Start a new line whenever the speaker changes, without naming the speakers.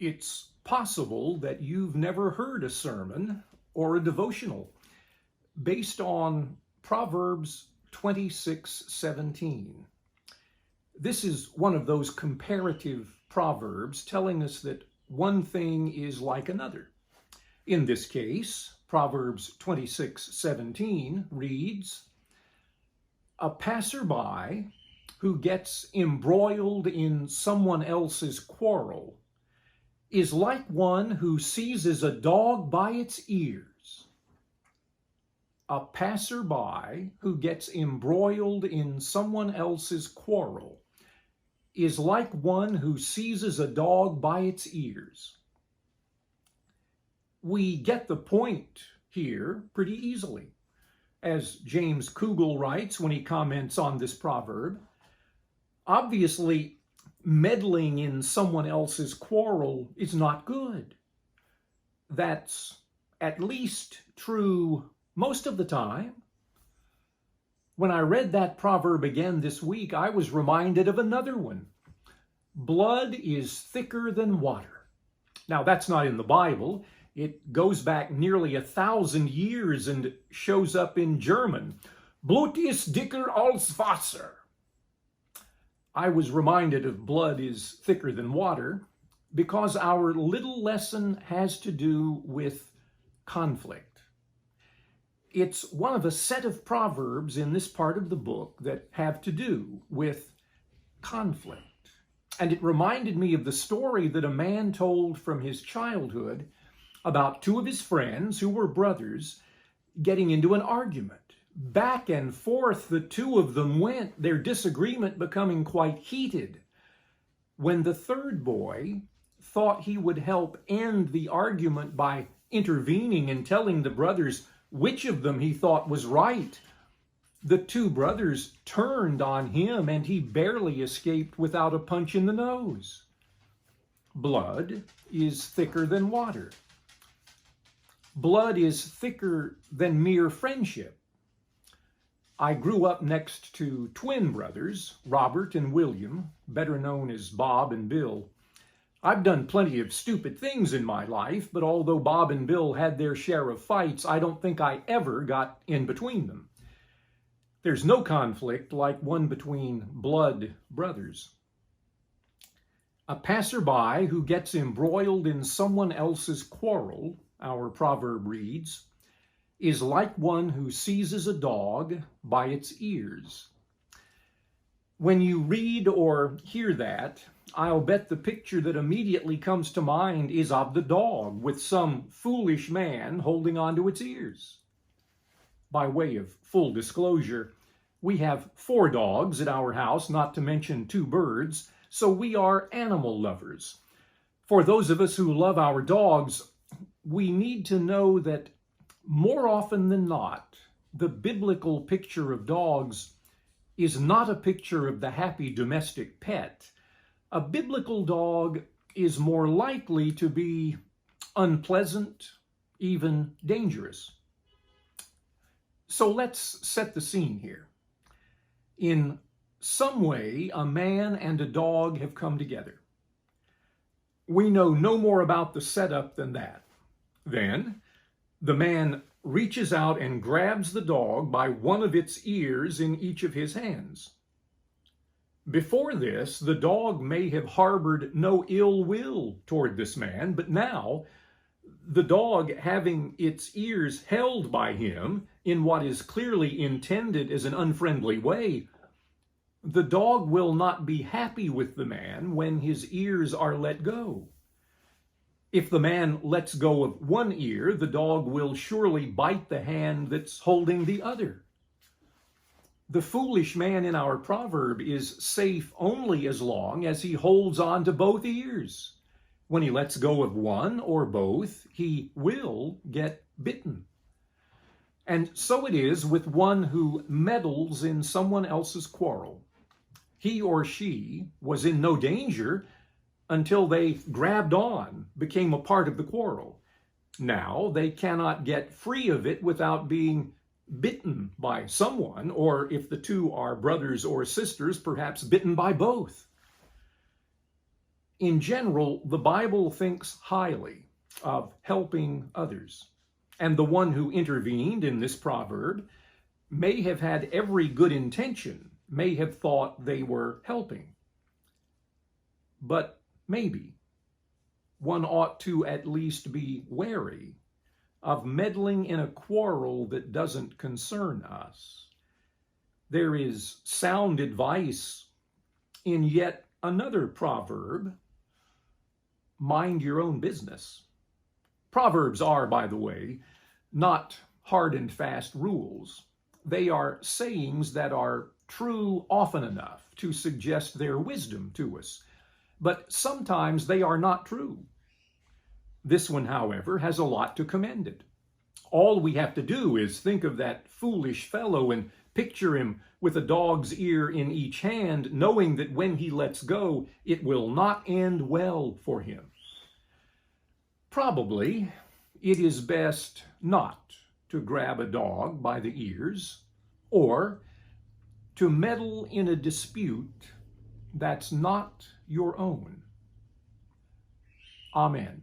It's possible that you've never heard a sermon or a devotional based on Proverbs 26:17. This is one of those comparative proverbs telling us that one thing is like another. In this case, Proverbs 26:17 reads, "A passerby who gets embroiled in someone else's quarrel is like one who seizes a dog by its ears." A passerby who gets embroiled in someone else's quarrel is like one who seizes a dog by its ears. We get the point here pretty easily. As James Kugel writes when he comments on this proverb, obviously, meddling in someone else's quarrel is not good. That's at least true most of the time. When I read that proverb again this week, I was reminded of another one. Blood is thicker than water. Now, that's not in the Bible. It goes back nearly 1,000 years and shows up in German. Blut ist dicker als Wasser. I was reminded of blood is thicker than water because our little lesson has to do with conflict. It's one of a set of proverbs in this part of the book that have to do with conflict. And it reminded me of the story that a man told from his childhood about two of his friends who were brothers getting into an argument. Back and forth the two of them went, their disagreement becoming quite heated. When the third boy thought he would help end the argument by intervening and telling the brothers which of them he thought was right, the two brothers turned on him and he barely escaped without a punch in the nose. Blood is thicker than water. Blood is thicker than mere friendship. I grew up next to twin brothers, Robert and William, better known as Bob and Bill. I've done plenty of stupid things in my life, but although Bob and Bill had their share of fights, I don't think I ever got in between them. There's no conflict like one between blood brothers. A passerby who gets embroiled in someone else's quarrel, our proverb reads, is like one who seizes a dog by its ears. When you read or hear that, I'll bet the picture that immediately comes to mind is of the dog with some foolish man holding onto its ears. By way of full disclosure, we have 4 dogs at our house, not to mention 2 birds, so we are animal lovers. For those of us who love our dogs, we need to know that more often than not, the biblical picture of dogs is not a picture of the happy domestic pet. A biblical dog is more likely to be unpleasant, even dangerous. So let's set the scene here. In some way, a man and a dog have come together. We know no more about the setup than that. Then, the man reaches out and grabs the dog by one of its ears in each of his hands. Before this, the dog may have harbored no ill will toward this man, but now, the dog having its ears held by him in what is clearly intended as an unfriendly way, the dog will not be happy with the man when his ears are let go. If the man lets go of one ear, the dog will surely bite the hand that's holding the other. The foolish man in our proverb is safe only as long as he holds on to both ears. When he lets go of one or both, he will get bitten. And so it is with one who meddles in someone else's quarrel. He or she was in no danger until they grabbed on, became a part of the quarrel. Now they cannot get free of it without being bitten by someone, or if the two are brothers or sisters, perhaps bitten by both. In general, the Bible thinks highly of helping others. And the one who intervened in this proverb may have had every good intention, may have thought they were helping. But maybe one ought to at least be wary of meddling in a quarrel that doesn't concern us. There is sound advice in yet another proverb: mind your own business. Proverbs are, by the way, not hard and fast rules. They are sayings that are true often enough to suggest their wisdom to us, but sometimes they are not true. This one, however, has a lot to commend it. All we have to do is think of that foolish fellow and picture him with a dog's ear in each hand, knowing that when he lets go, it will not end well for him. Probably it is best not to grab a dog by the ears or to meddle in a dispute that's not your own. Amen.